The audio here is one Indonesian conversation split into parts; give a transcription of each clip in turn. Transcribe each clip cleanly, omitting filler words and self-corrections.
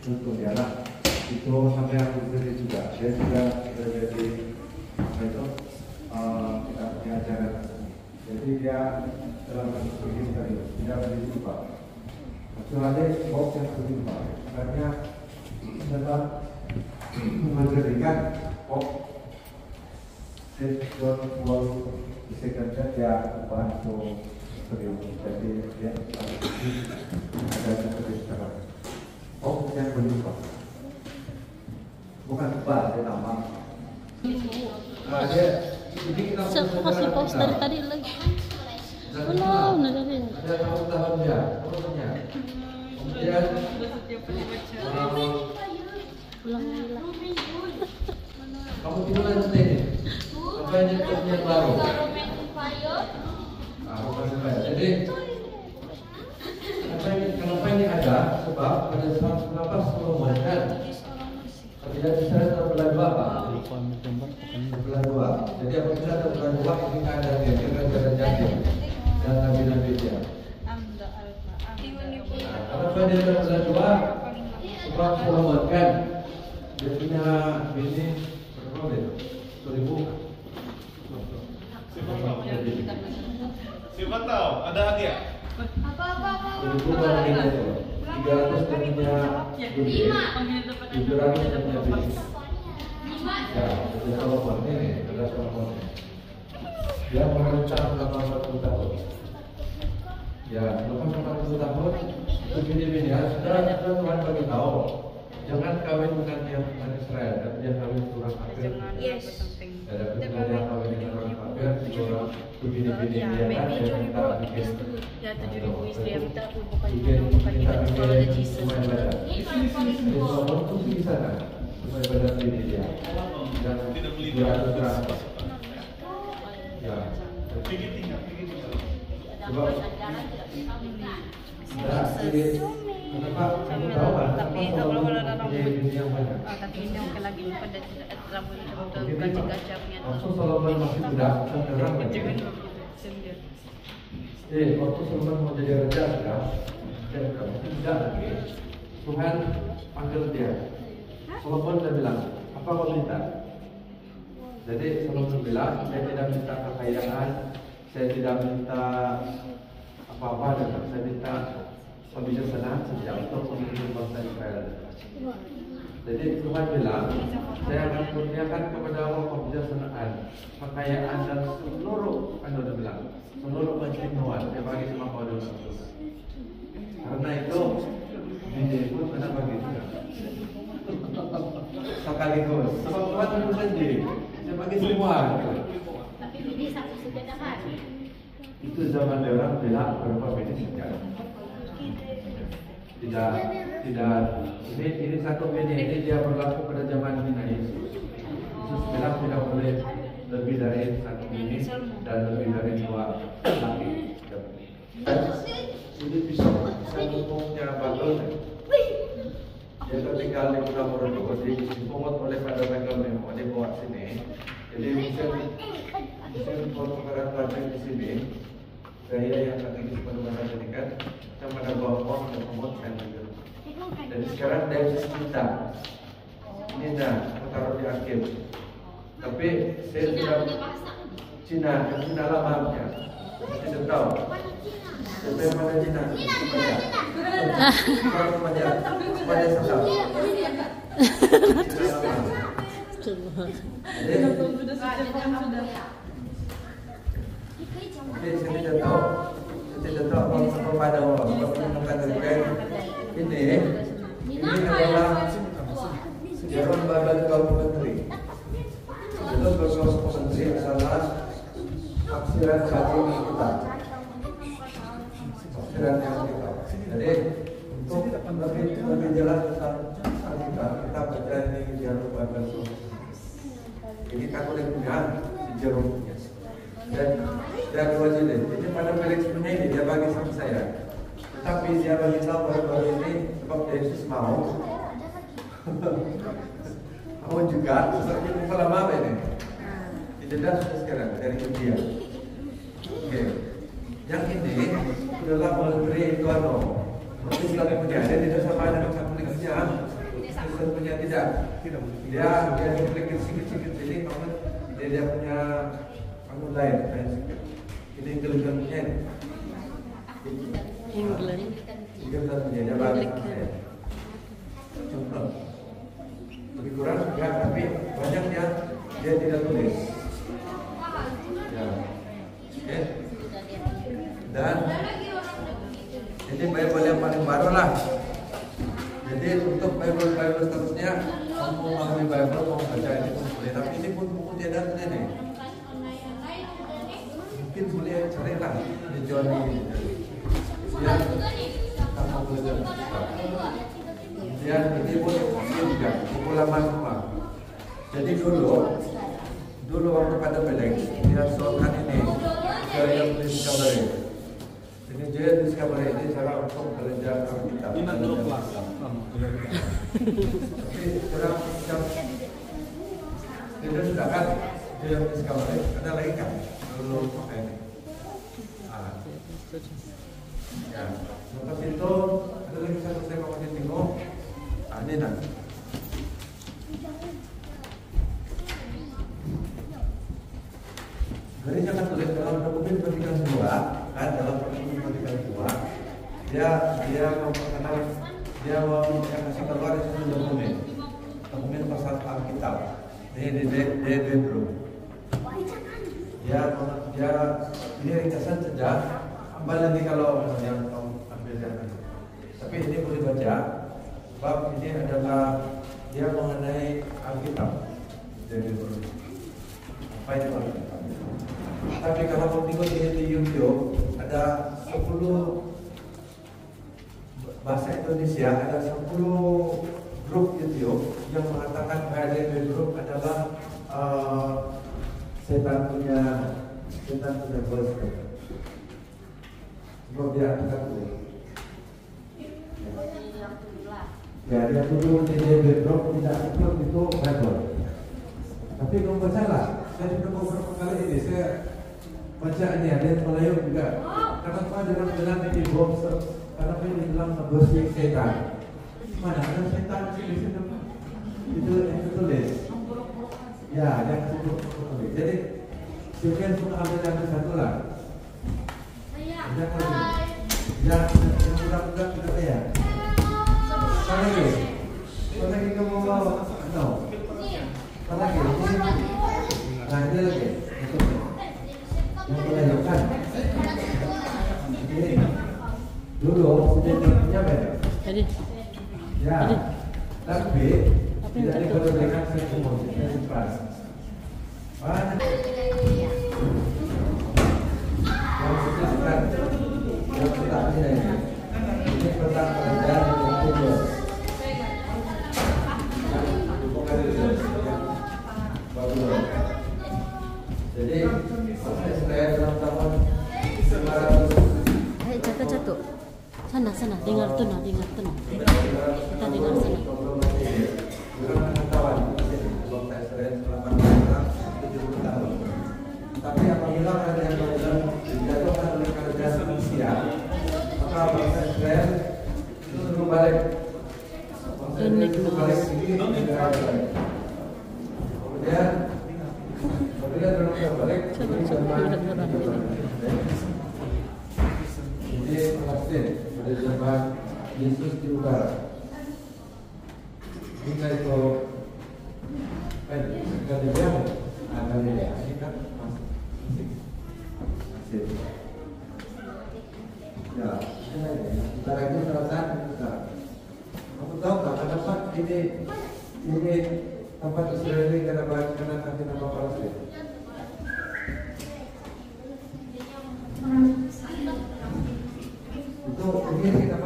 untuk dialah itu sampai aku berdiri juga dia juga jadi apa itu kita punya ajaran jadi dia dalam bentuk begini tadi tidak menjadi lupa kecuali box yang berubah karena dalam menjadikan box sektor sekitar dia ubah untuk jadi dia ada seperti sekarang. Oh, yang berubah. Bukan ubah, dia nama. Saya kasih pause dari tadi lagi. Belum, udah dari. Ada tahun dia, tahunnya. Kemudian ulang lagi. kamu tidur nanti ini. Apa yang kerja baru? Jadi kenapa ini ada? Sebab pada saat kenapa Solomon kan terlihat di sana terbelah dua apa? Terbelah dua. Jadi apabila terbelah dua ini keadaan dia dengan janji dan nabi-nabi dia. Kenapa dia terbelah dua? Sebab Solomon kan dia punya bini berapa dia? 1000. Siapa tahu ada hadiah? Itu orang ini itu 300 tadinya Budi, 700 tadinya Budi. Ya, ada Solomon ini, ada Solomon. Dia merancang selama 40 tahun. Ya, selama 40 tahun itu bini-bini ya, sudah Tuhan bagi tahu. Jangan kawin dengan yang bukan Israel, tapi dia kawin orang kafir. Ada yang kawin dengan orang kafir, orang bini-bini dia kan dia minta bikin. Ya 7.000 istri yang minta bukan kalau ada Jesus. Solomon itu di sana, cuma ibadah bini dia. Dan dia harus berangkat. Ya. Sebab kenapa kamu tahu kan? Tapi kalau ada bini yang banyak. tapi ini oke lagi pada rambut itu gaca-gaca punya. Waktu Solomon masih muda, orang banyak. Waktu Solomon mau jadi raja sudah, dan kamu tidak lagi. Tuhan panggil dia. Solomon dia bilang, apa kau minta? Jadi Solomon bilang, saya tidak minta kekayaan, saya tidak minta apa-apa, dan saya minta kebijaksanaan saja untuk memimpin bangsa Israel. Jadi Tuhan bilang, saya akan kurniakan kepada Allah kebijaksanaan, kekayaan dan seluruh, kan sudah bilang, seluruh keistimewaan yang bagi sama kau dulu. Karena itu, ini pun kena bagi juga. Sekaligus, sebab Tuhan itu sendiri, dia bagi semua. Tapi ini satu saja kan? Itu zaman orang bilang berapa bini saja. Tidak. Ini satu ini dia berlaku pada zaman Nabi Yesus. Yesus bilang tidak boleh lebih dari satu bini dan lebih dari 2 laki. Ini bisa ngomongnya bagus. Dia tinggal di Pulau Morodo, dipungut oleh pada tanggal memo, dia bawa sini. Jadi mesin pengangkatan pajak di sini. Saya yang tadi disebutkan tadi kan, sama ada bawa dan pemot saya ambil. Jadi sekarang dari kita ini dah taruh di akhir. Tapi saya tidak Cina, yang Cina lamanya. Saya tidak tahu. Siapa yang mana Cina? Semuanya salah. Saya tidak tahu apa pada orang ini adalah sejarah Babel Gulf Country. Itu Gulf Country adalah tafsiran saat ini kita. Tafsiran yang kita. Jadi untuk lebih jelas tentang kita baca ini Jerome Bible Source. Ini Katolik punya si Jerome punya. Dan dua jilid. Ini pada Felix punya ini dia bagi sama saya. Tapi dia bagi tahu baru-baru ini sebab Yesus mau juga seperti kepala mama ini. Itu dah sudah sekarang dari India. Oke. Yang ini adalah menteri itu Tapi selalu punya dia tidak sama dengan Katoliknya. Kristen punya tidak. Dia sedikit sikit jadi dia punya lain sikit. Ini Anglican punya. England punya dia bagi saya. Contoh. Lebih kurang juga tapi banyak dia tidak tulis. Ya. Oke. Dan ini Bible yang paling baru lah. Jadi untuk Bible seterusnya, kamu mengambil Bible mau baca ini pun boleh. Tapi ini pun buku tiada ini. Mungkin boleh carilah di John ini. Ya, kamu boleh. Ya, ini pun juga buku lama semua. Jadi dulu waktu pada Felix dia soalkan ini dari yang Discovery. Ini dia Discovery ini cara untuk belajar Alkitab. Ini grup kelas. Tapi sekarang dia sudah kan dia Discovery. Ada lagi kan dulu pakai ini. Ya, lepas itu ada lagi satu saya mau kasih tengok. Ini nak. Jadi jangan tulis dalam dokumen Vatikan II, kan dalam dokumen Vatikan II, dia memperkenal, dia mau kasih keluar itu dokumen pasal Alkitab. Ini di bro. Dia ini ringkasan saja. Ambil nanti kalau yang ambil jangan. Tapi ini boleh baca. Bab ini adalah dia mengenai Alkitab. Jadi apa itu Alkitab? Tapi kalau mau tengok di YouTube ada 10 bahasa Indonesia, ada 10 grup YouTube yang mengatakan HDB Group adalah setan punya bos. Sebab dia akan tulis. Ya, dia dulu HDB Group tidak ikut itu Bible. Tapi kamu bacalah. Saya sudah beberapa kali ini saya baca ini ada yang Melayu juga. Kenapa dalam ini bom? Kenapa ini dalam bersih setan? Mana ada setan di sini? Itu tulis. Ya, yang tulis. Jadi sekian pun ambil yang satu lah. Yang lagi. Yang mudah-mudahan kita ya. Apa lagi kamu mau? No. Apa lagi? Nah, ini lagi. Yang menanyakan. Ini dulu sejatinya beda. Jadi. Ya. Tapi tidak diperbolehkan semua. Banyak. Yang sesuai yang kita ini tentang kerajaan yang kudus. Jadi saya dalam tahun 500 jatuh. Sana dengar tuh nah. Kita dengar sana. Tapi apabila ada yang dijatuhkan oleh kerajaan Rusia, maka bangsa Israel itu suruh balik. Bangsa Israel itu balik sini negara lain. Kemudian apabila mereka balik, jadi Palestin pada zaman Yesus di utara. Hingga itu Galilea, ini kan masih. Ya, utara itu selatan utara. Kamu tahu tak kenapa ini tempat Israel ini kenapa kasih nama Palestin? Itu ini kita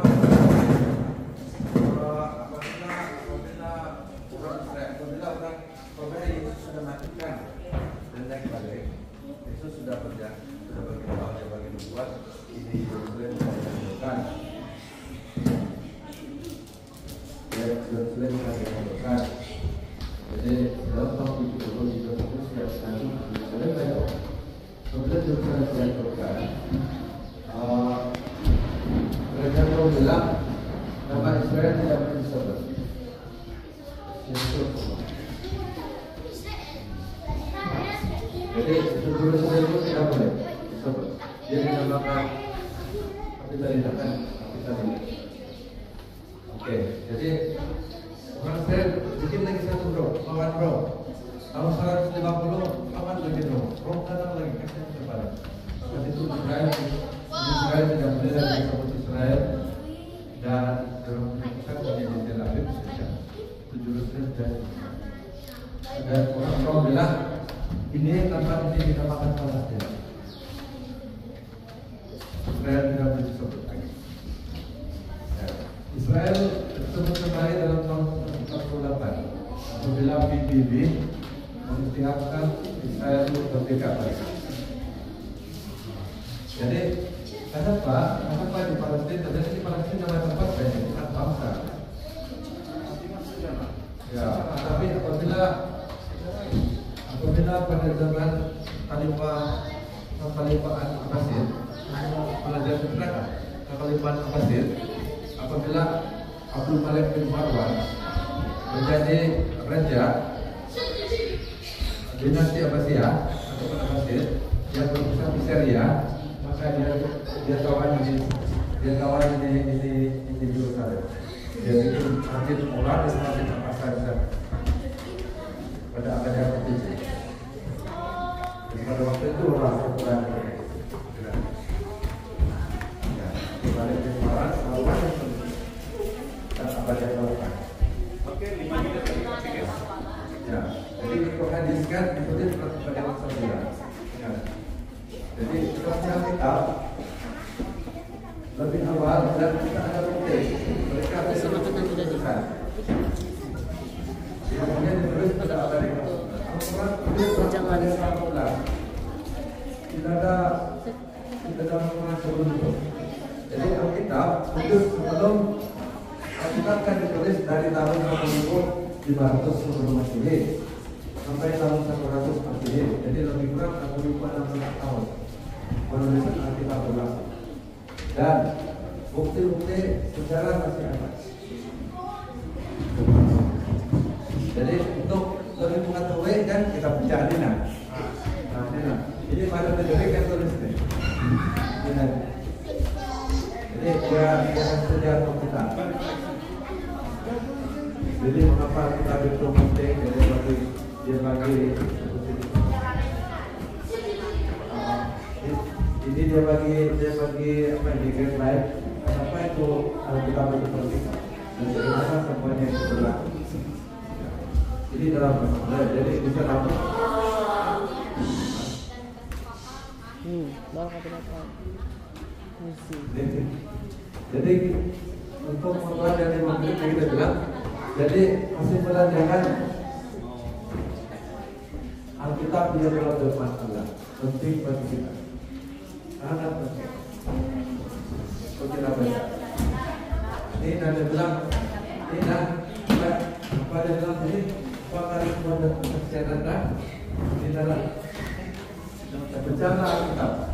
bilang nama Israel tidak boleh disebut. Jadi saudara-saudara itu tidak boleh disebut. Dia dinamakan apa tadi kan? Oke, jadi orang saya bikin lagi satu bro, lawan bro. Tahun 150 lawan lagi bro, datang lagi kasih kepada. Seperti itu Israel tidak boleh lagi disebut Israel dan dalam pusat menjadi Tel Aviv sejak 700 dan orang bilang ini tempat ini dinamakan Palestina. Israel tidak boleh disebut lagi. Israel disebut kembali dalam tahun 48 apabila PBB mengisytiharkan Israel merdeka. Jadi kenapa di Palestina? Jadi di Palestina nama tempat banyak bukan bangsa. Ya, tapi apabila pada zaman Khalifahan Abbasir, belajar sejarah Khalifahan Abbasir, apabila Abdul Malik bin Marwan menjadi raja dinasti Abbasiyah atau Abbasir yang berpusat di Syria, maka dia kawan ini Yerusalem. Dia bikin masjid murah dan masjid Al-Aqsa di sana pada abad yang ke-7. Pada waktu itu orang sebulan Balik di Maras, lawan dan abad yang ke-8. Oke, 5 menit lagi masih guys. Ya, jadi untuk hadiskan ditulis pada masa bulan. Ya. Jadi setelah kita lebih awal dan kita ada bukti mereka bisa menentukan. Kemudian ditulis pada abad yang Jangan. Tidak ada Al-Quran sebelum itu. Jadi Alkitab itu sebelum Alkitab kan ditulis dari tahun 1500 sebelum Masehi sampai tahun 100 Masehi. Jadi lebih kurang 1600 tahun penulisan Alkitab berlaku. Dan bukti-bukti sejarah masih ada. Jadi untuk lebih mengetahui kan kita baca Adina. Ini pada pendidik yang tulis nih. Jadi dia sejarah kita. Jadi mengapa kita itu penting? Jadi dia bagi apa yang dikira baik. Kenapa itu kita itu penting? Dan bagaimana semuanya itu berlaku. Jadi dalam jadi bisa dapat. Baru kata dapat. Jadi untuk membuat dari menteri kita bilang, jadi kesimpulan jangan Alkitab dia adalah firman Allah, penting bagi kita, sangat penting. Kalau kita baca, ini nanti bilang, ini apa dia bilang ini, apa kali kemudian kesehatan ini dalam berjalan Alkitab.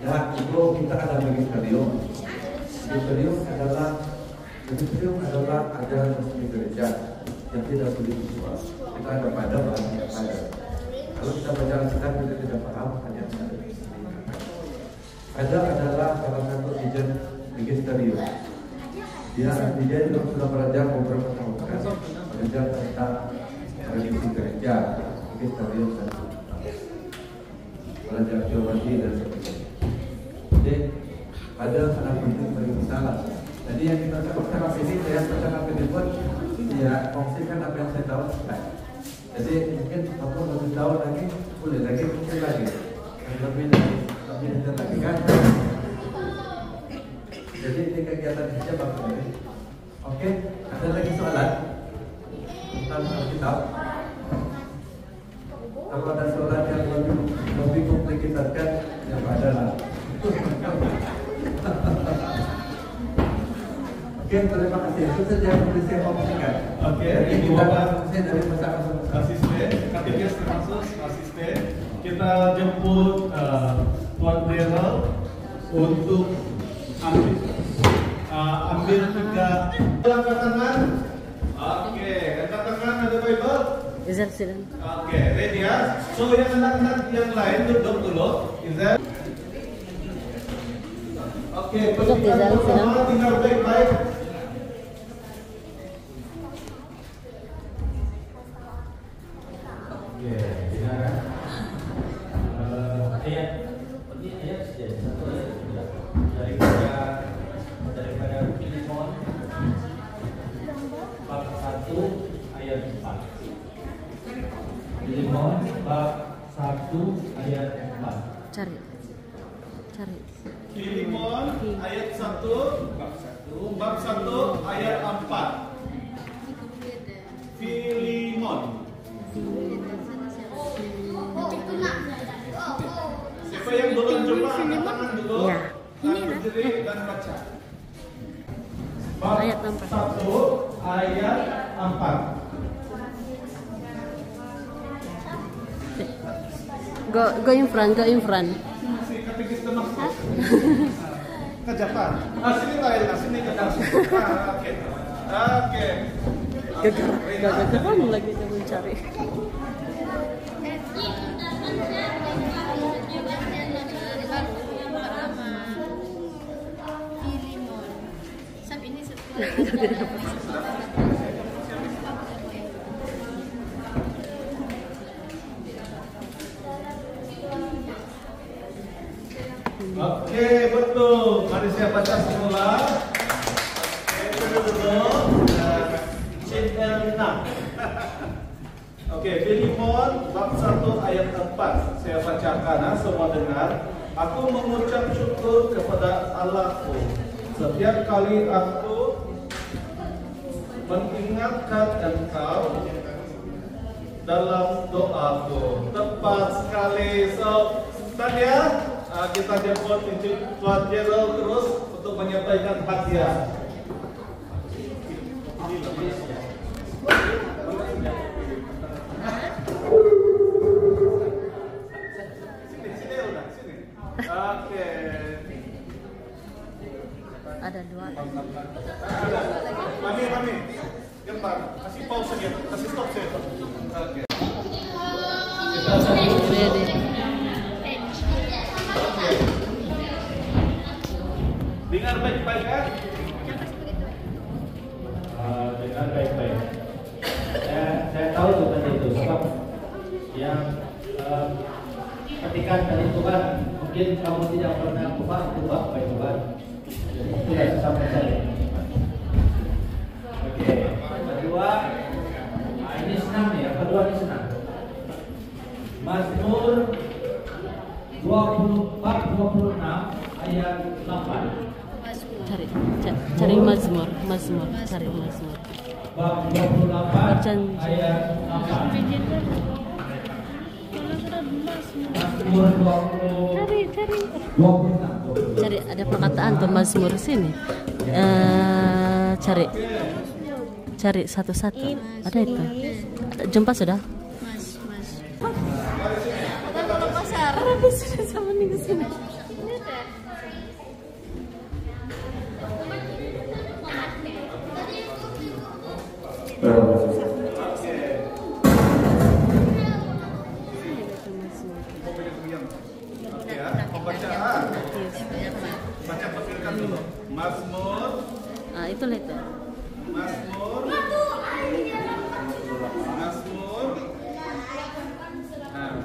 Dan itu kita ada magisterium. Magisterium adalah ajaran resmi gereja yang tidak boleh dijual. Kita ada pada yang ada. Kalau kita baca Alkitab kita tidak paham hanya ada. Ada adalah salah satu agent magisterium. Dia juga sudah belajar beberapa tahun kan, belajar tentang revisi gereja, magisterium dan belajar teologi dan sebagainya. Jadi ada sangat penting bagi kita lah. Jadi yang kita cakap ini saya cakap ini pun ya kongsikan apa yang saya tahu. Jadi mungkin aku lebih tahu lagi, boleh lagi mungkin lagi, lebih lagi kan. Jadi ini kegiatan kerja bagus ini. Oke, ada lagi soalan tentang Alkitab? Kalau ada soalan yang lebih komplikated kan, yang ada lah. Oke, terima kasih. Itu saja yang bisa saya komunikasikan. Oke, jadi Ibu kita Bapak dari masalah asisten, kategori termasuk asisten. Kita jemput Tuan Daryl untuk ambil 3 angkat tangan. Oke, angkat tangan ada Bible. Izal silang. Oke, ready ya. So yang anak-anak yang lain duduk dulu. Izal. Oke, Izal silang. tinggal baik-baik. Oke, dengar. Ayat satu daripada Filemon bab 1 ayat 4. Filemon bab 1 ayat 4. Cari. Filemon ayat 1 bab 1 ayat 4. Filemon. Siapa yang belum coba angkat tangan dulu? Ya. Berdiri dan baca. Bab Ayat 4. 1 ayat 4. Go in front. Si kategis tenang. Ke Jepang. Sini lain, sini ke Jepang. Oke. Gagah lagi dia mencari. Oke, betul. Mari saya baca semula. Oke, dulu. Chapter 6. Oke, Filemon bab 1 ayat 4. Saya bacakan, semua dengar. Aku mengucap syukur kepada Allahku setiap kali aku mengingatkan engkau dalam doaku. Tepat sekali. So, tanya kita jemput Tuan Daryl terus untuk menyampaikan hadiah. Sini. Oke. Ada 2. Mami. Gampang. Kasih pause saja. Kasih stop saja. Oke. Ready. Dengar baik-baik ya. Dengar baik-baik. Saya tahu itu tadi itu sebab yang ketika tadi itu kan mungkin kamu tidak pernah coba baik-baik. Tidak sampai saya. Oke. Kedua, ini senang ya. Kedua ini senang. Mazmur 26 ayat 8. Cari Mazmur. Bab 28 ayat 8. Mazmur 26. Cari ada perkataan tuh Mazmur sini. Cari satu-satu. Ada itu. Jumpa sudah? Habis sudah sama nih ke sini. Baca pasirkan dulu. Mazmur. Itu lihat. Mazmur.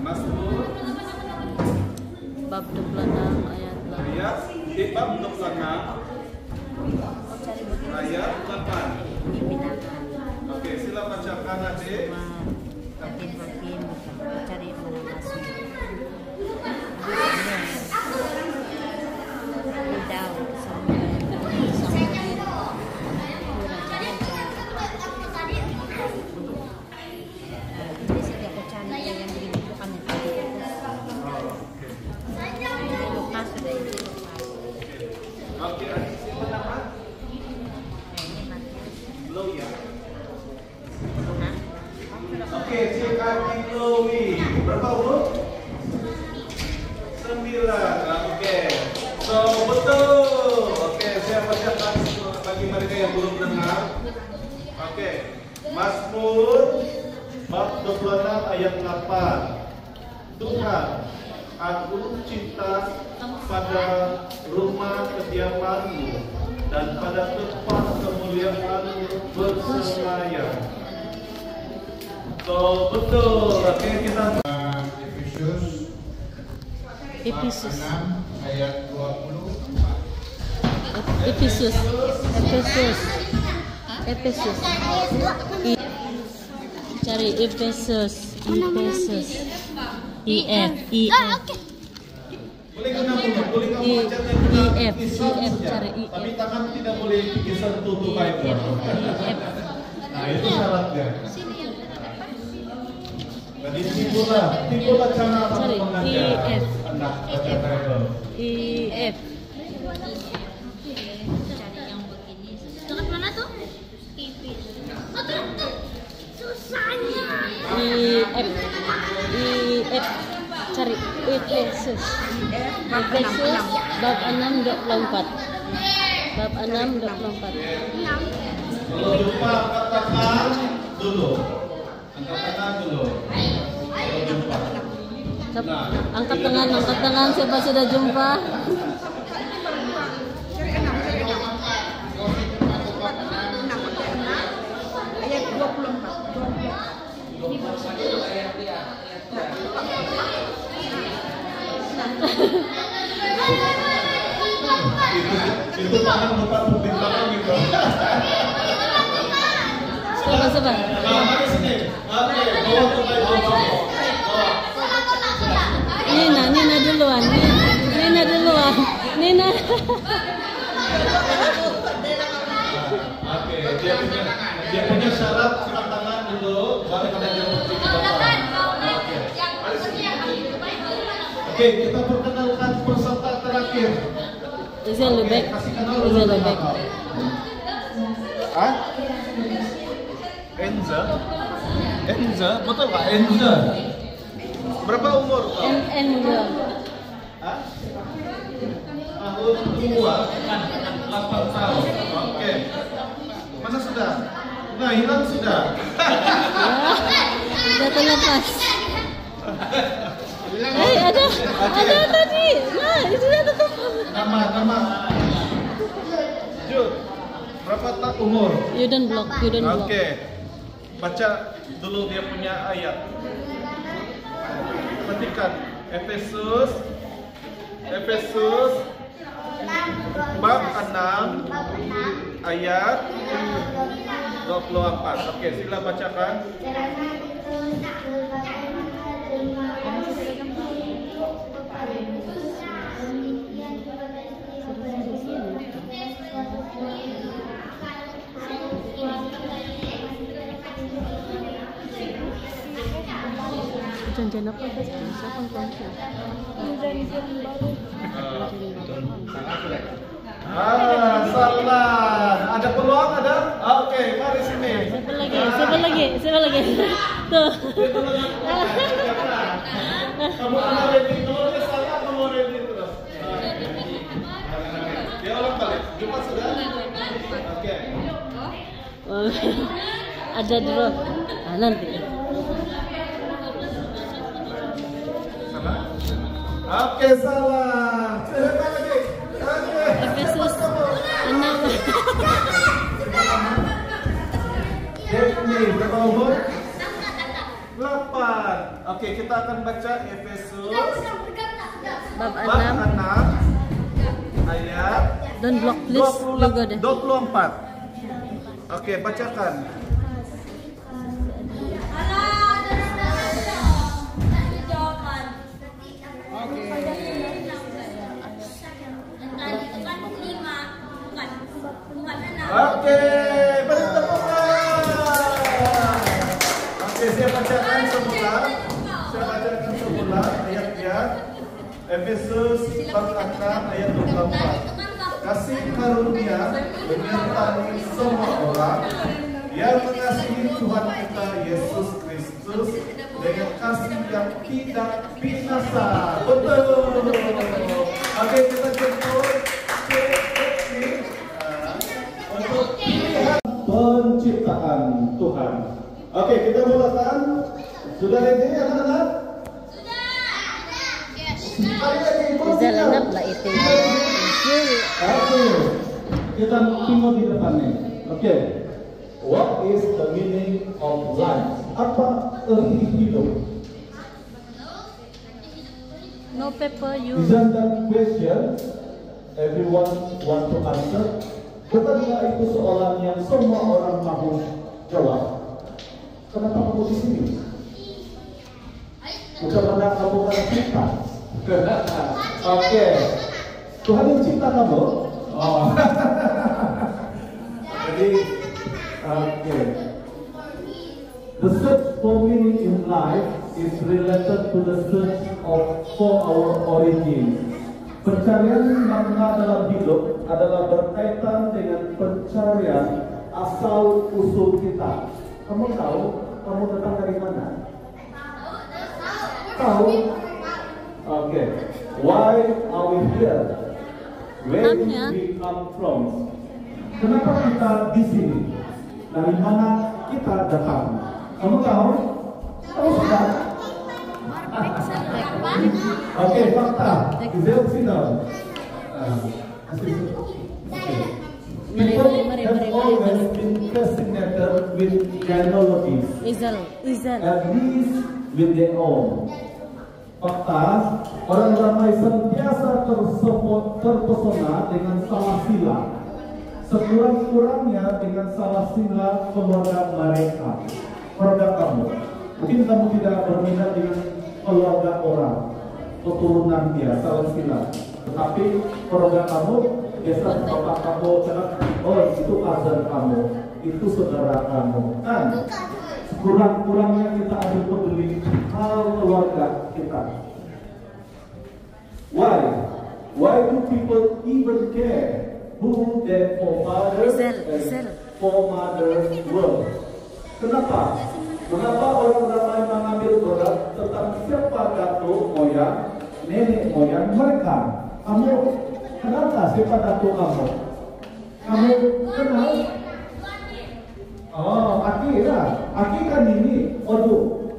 Mazmur. Bab 26 ayat 8. Di bab 26 ayat 8. Oke, sila bacakan adik. Hakim cari mana masuk. Daud Oke, siapa nama? Tuhan, aku cinta pada rumah kediaman-Mu dan pada tempat kemuliaan-Mu bersemayam. So, betul. Oke, kita Efesus. 6 ayat 20. Efesus. Cari Efesus. EF. boleh guna dulu, boleh kamu I- baca dengan IF, lisan IF, saja. cari IF. Tapi tangan tidak boleh disentuh tuh Bible. Nah, itu syaratnya. Jadi timbullah cara kamu Cari mengajar IF. anak baca Bible. EF. Dekat mana tuh? Oh, tuh. Susahnya. EF. Cari Efesus. Efesus bab 6:24. Bab 6:24. Kalau jumpa angkat tangan dulu. Angkat tangan dulu. Kalau jumpa. Angkat tangan siapa sudah jumpa? Ayat 24. Itu tangan lupa tubing tangan gitu. Coba. Nah, mari sini. Oke, bawa ke Bible. Bawa. Nina duluan. Nina. Oke, dia punya syarat angkat tangan dulu, baru kita jemput di bawah. Oke, kita perkenalkan peserta terakhir. Izin lebih. Kasih kenal dulu nama kau. Hah? Enza, betul Kak? Enza. Berapa umur kau? N dulu. Hah? Tahun 8 tahun. Oke. Mana sudah? Nah, hilang sudah. Sudah terlepas. Ada tadi. Nah, itu sudah terlepas. Nama. Jud. Berapa umur? You don't block. Oke. Baca dulu dia punya ayat. Petikan Efesus bab 6 ayat 24. Oke, sila bacakan. Janjian apa guys? Siapa yang konser? Salah. Ada peluang ada? Oke, mari sini. Siapa lagi? Tuh. Kamu ready? Nomornya salah, kamu ready terus. Dia ulang balik. Jumpa sudah? Oke. Ada dulu. Nanti. Oke, salah. Coba lagi. Oke. Efesus 6. Daphne, berapa umur? 8. Oke, kita akan baca Efesus Bab bab 6. 6 ayat Don't block please. You go deh. 24. Oke, bacakan. Oke, beri tepuk tangan. Oke, saya bacakan semula ayatnya. Efesus bab 6 ayat 24. Kasih karunia menyertai semua orang yang mengasihi Tuhan kita Yesus Kristus dengan kasih yang tidak binasa. Betul. Oke, kita jemput untuk pilihan penciptaan Tuhan. Oke, kita mulakan. Sudah ready anak-anak? Jalanap lah itu. Oke, kita tengok di depannya. Oke, what is the meaning of life? Apa arti hidup? No paper you. Isn't that question everyone want to answer? Bukankah itu soalan yang semua orang mau jawab? Kenapa kamu di sini? Bukan karena kamu karena kita. Oke, Tuhan yang cipta kamu. Oh. Jadi, oke. The search for meaning in life is related to the search for our origin. Pencarian makna dalam hidup adalah berkaitan dengan pencarian asal usul kita. Kamu tahu kamu datang dari mana? Tahu? Oke. Why are we here? Where did we come from? Kenapa kita di sini? Dari mana kita datang? Kamu tahu? Tahu sudah? Oke, fakta. Giselle, sit down. People have always been fascinated with genealogies, at least with their own. Fakta, orang ramai sentiasa terpesona dengan salah sila, sekurang-kurangnya dengan salah sila keluarga mereka. Keluarga kamu, mungkin kamu tidak berminat dengan keluarga orang, keturunan dia, salah sila. Tetapi keluarga kamu, biasa bapak kamu cakap, oh itu cousin kamu, itu saudara kamu. Kan sekurang-kurangnya kita ada peduli hal keluarga kita. Why do people even care who their forefathers and foremothers were? Kenapa? Mengapa orang ramai mengambil berat tentang siapa datuk moyang, nenek moyang mereka? Kamu kenal tak siapa datuk kamu? Kamu kenal? Oh, Aki lah. Aki kan ini. Aduh.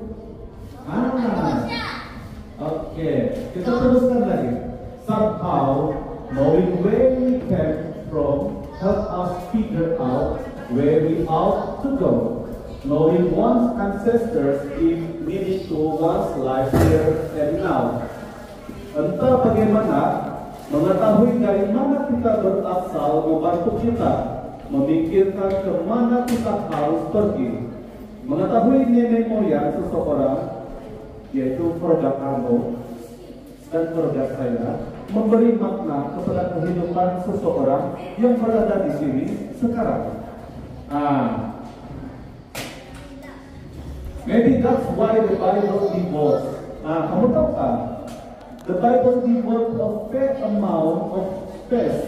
Oke, kita teruskan lagi. Somehow, knowing where we came from help us figure out where we ought to go. Knowing one's ancestors give meaning to one's life here and now. Entah bagaimana, mengetahui dari mana kita berasal membantu kita memikirkan kemana kita harus pergi. Mengetahui nenek moyang seseorang, yaitu keluarga kamu dan keluarga saya, memberi makna kepada kehidupan seseorang yang berada di sini sekarang. Maybe that's why the Bible devotes. Kamu tahu kan? The Bible devotes a fair amount of space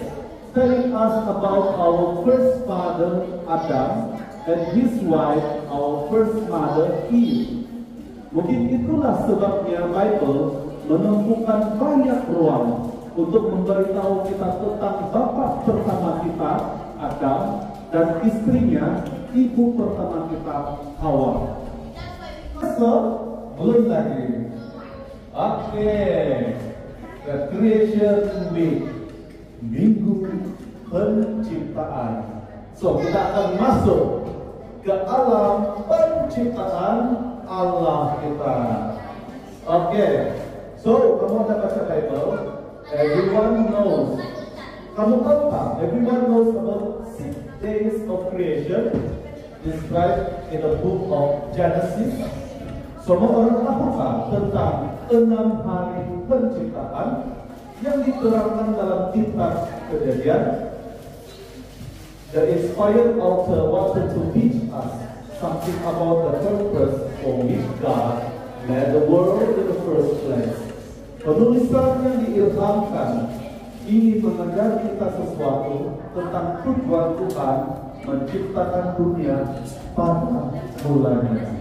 telling us about our first father Adam and his wife, our first mother Eve. Mungkin itulah sebabnya Bible menemukan banyak ruang untuk memberitahu kita tentang bapak pertama kita Adam dan istrinya, ibu pertama kita Hawa. So, belum lagi. Oke, the creation week, minggu penciptaan. So, kita akan masuk ke alam penciptaan Allah kita. Oke, so kamu ada baca Bible? Everyone knows. Kamu tahu tak? Everyone knows about 6 days of creation described in the book of Genesis. Semua orang tahu tak tentang 6 hari penciptaan yang diterangkan dalam kitab Kejadian? The inspired author wanted to teach us something about the purpose for which God made the world in the first place. Penulisan yang diilhamkan ingin mengajar kita sesuatu tentang tujuan Tuhan menciptakan dunia pada mulanya.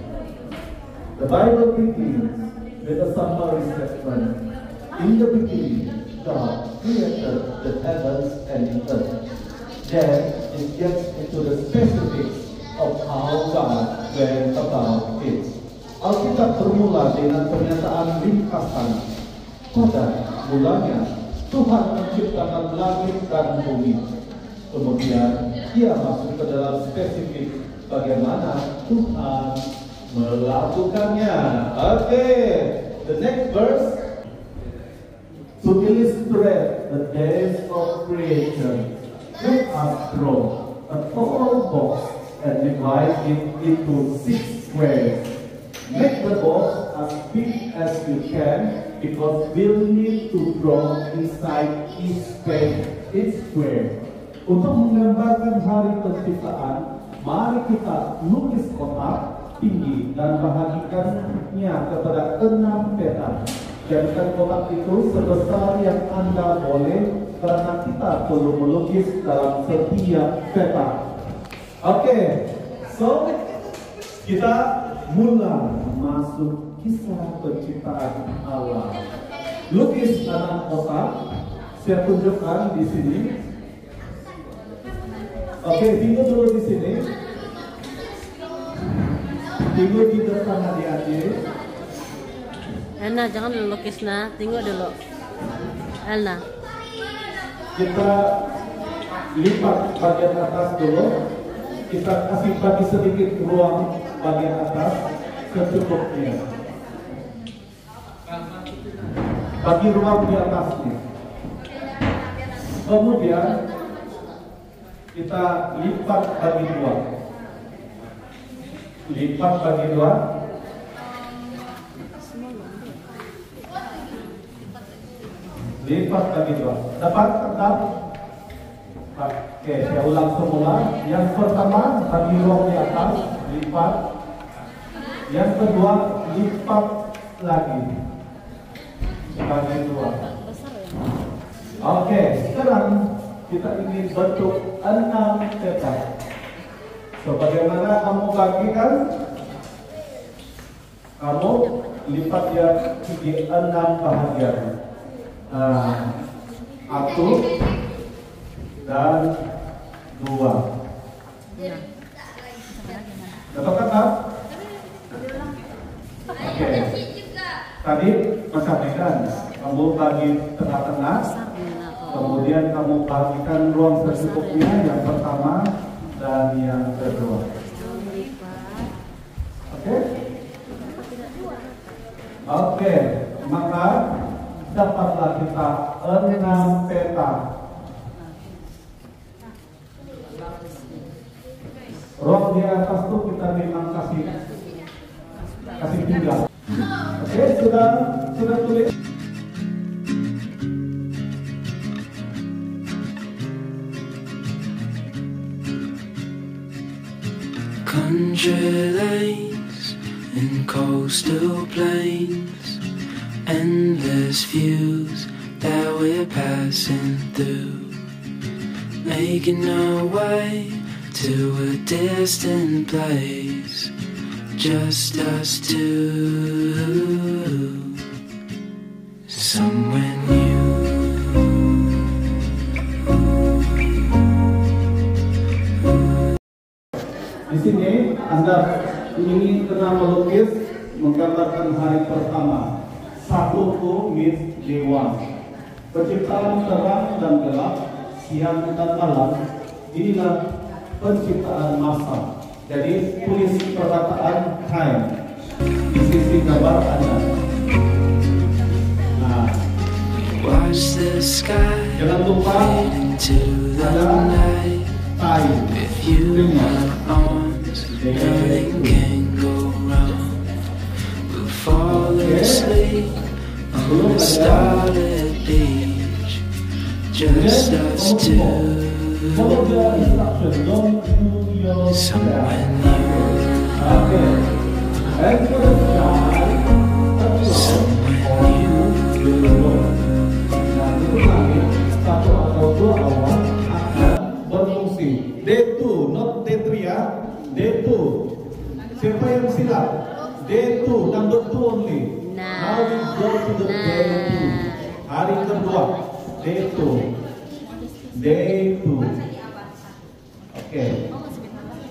The Bible begins with a summary statement. In the beginning, God created the heavens and the earth. Then it gets into the specifics of how God went about it. Alkitab bermula dengan pernyataan ringkasan. Pada mulanya Tuhan menciptakan langit dan bumi. Kemudian dia masuk ke dalam spesifik bagaimana Tuhan melakukannya. Oke, the next verse. To illustrate the days of creation, let us draw a tall box and divide it into 6 squares. Make the box as big as you can because we'll need to draw inside each square. Untuk menggambarkan hari penciptaan, mari kita lukis kotak tinggi dan bahagikannya kepada 6 peta. Jadikan kotak itu sebesar yang Anda boleh karena kita perlu melukis dalam setiap peta. Oke, so kita mulai masuk kisah penciptaan Allah. Lukis 6 kotak, saya tunjukkan di sini. Oke, tinggal dulu di sini. Tinggal di depan adik-adik. Elna, jangan dulu lukis na, tengok dulu. Elna. Kita lipat bagian atas dulu. Kita kasih bagi sedikit ruang bagian atas secukupnya. Bagi ruang di atasnya. Kemudian kita lipat bagi 2. Lipat bagi 2. Lipat bagi 2. Dapat tetap. Oke, saya ulang semula. Yang pertama bagi ruang di atas, lipat. Yang kedua, lipat lagi bagi 2. Oke, sekarang kita ingin bentuk 6 peta. So, bagaimana kamu bagikan? Kamu lipat dia jadi 6 bahagian. 1 dan 2. Dapat kata? Oke. Tadi perhatikan, kamu bagi tengah-tengah, kemudian kamu bagikan ruang secukupnya yang pertama dan yang kedua. Oke? Oke, maka dapatlah kita 6 peta. Ruang di atas tuh kita memang kasih tinggal. Oke, sudah tulis. Country lanes and coastal plains, endless views that we're passing through, making our way to a distant place, just us two, somewhere new. Di sini Anda ingin kena melukis menggambarkan hari pertama. 1 means day 1. Penciptaan terang dan gelap, siang dan malam. Inilah penciptaan masa. Jadi tulis perkataan time di sisi gambar Anda. Nah, Watch the sky jangan lupa fade into the ada night. time. If you have arms, nothing can go wrong. We'll fall asleep on a starlit beach, just us two, Follow the instruction. Don't do your somewhere best. new, Okay. And for the sky, somewhere new. Nah, itu langit 1 atau 2 awan akan berfungsi. Day 2, not day 3 ya. Day 2. Siapa yang silap? Day 2, number 2 only. Now we go to the day 2. Hari kedua. Day 2. Day 2. Oke.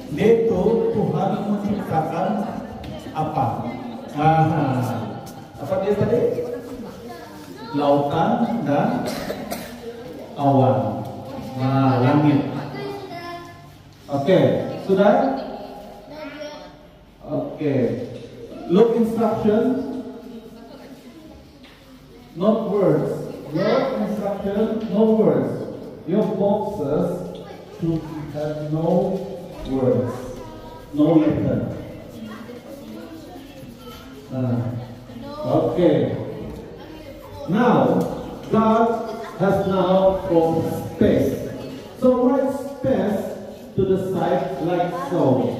Day 2, Tuhan menciptakan apa? Apa dia tadi? Lautan dan awan. Nah, langit. Oke, sudah? Oke. Look instruction. Not words. Your instruction, no words. Your boxes should have no words, no letter. Okay. Now, God has now from space. So write space to the side like so.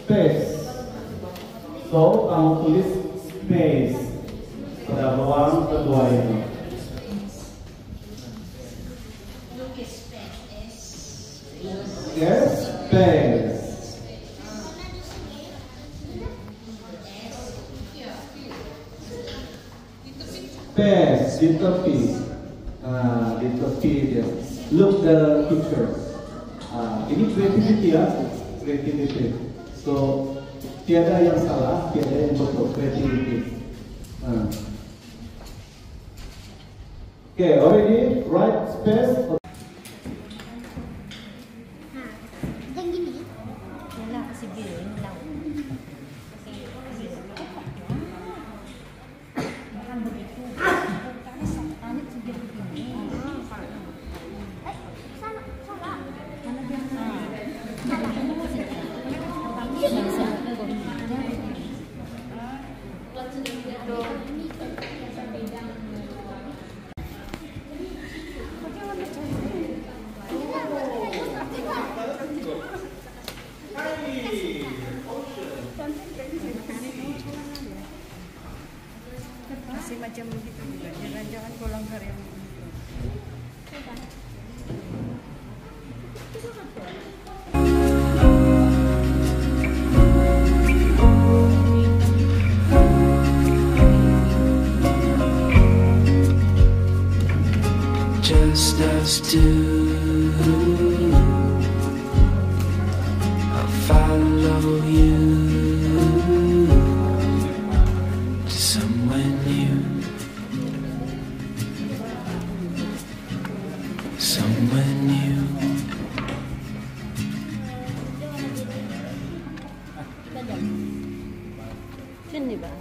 Space. So kamu tulis space pada ruang kedua ini. Yes, space. Space di tepi. Di tepi dia. Look the picture. Ini creativity ya, creativity. So tiada yang salah, tiada yang betul, creativity. Okay, already right space. Yang gini. Masih macam begitu juga. Jangan-jangan kolam karya. Just us two. I'll follow you to somewhere new, somewhere new. Sini ba?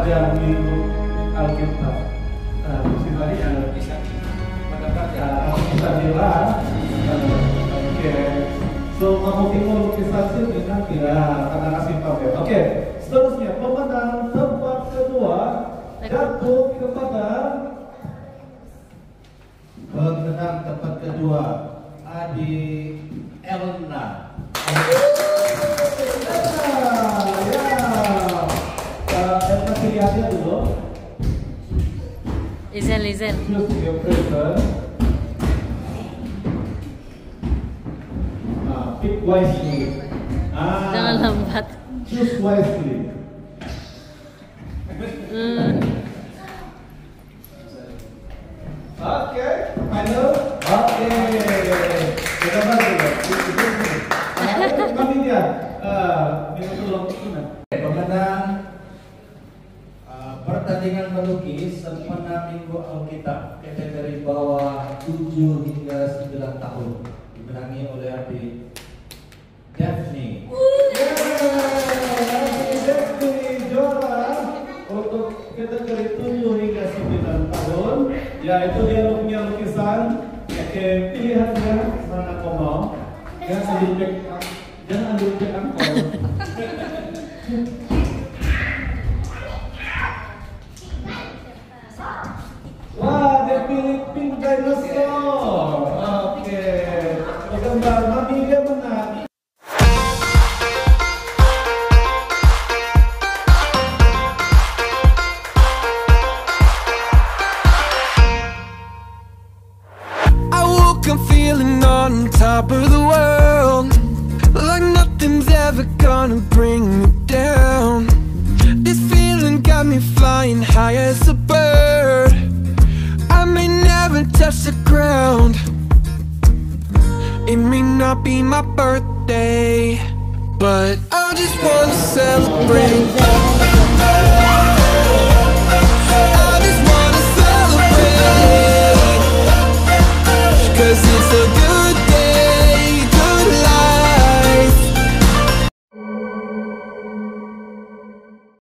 sepanjang minggu Alkitab. Sisanya Bisa mendapat ya. bisa bilang, oke. So kamu tinggal lukisan sih dengan tidak karena kasih pakai. Oke, seterusnya pemenang tempat kedua jatuh kepada Pemenang tempat kedua Adi Elna. Elna pilihannya dulu. Izel. Choose your person. Pick wisely. Jangan lambat. Choose wisely. Oke, final. Oke. Kita bantu. Kami dia. Minum dulu. Pemenang pertandingan melukis sempena Minggu Alkitab kategori bawah 7 hingga 9 tahun dimenangi oleh Adi Daphne. Daphne juara untuk kategori 7 hingga 9 tahun. Ya, itu dia punya lukisan. Oke, pilihannya mana kau mau? Jangan ambil back angkol. Wah, dia pilih pink dinosaur. Oke, gambar mami dia menang. I woke up feeling on top of the world, like nothing's ever gonna bring me down. This feeling got me flying high as a bird. I may never touch the ground. It may not be my birthday, but I just wanna celebrate.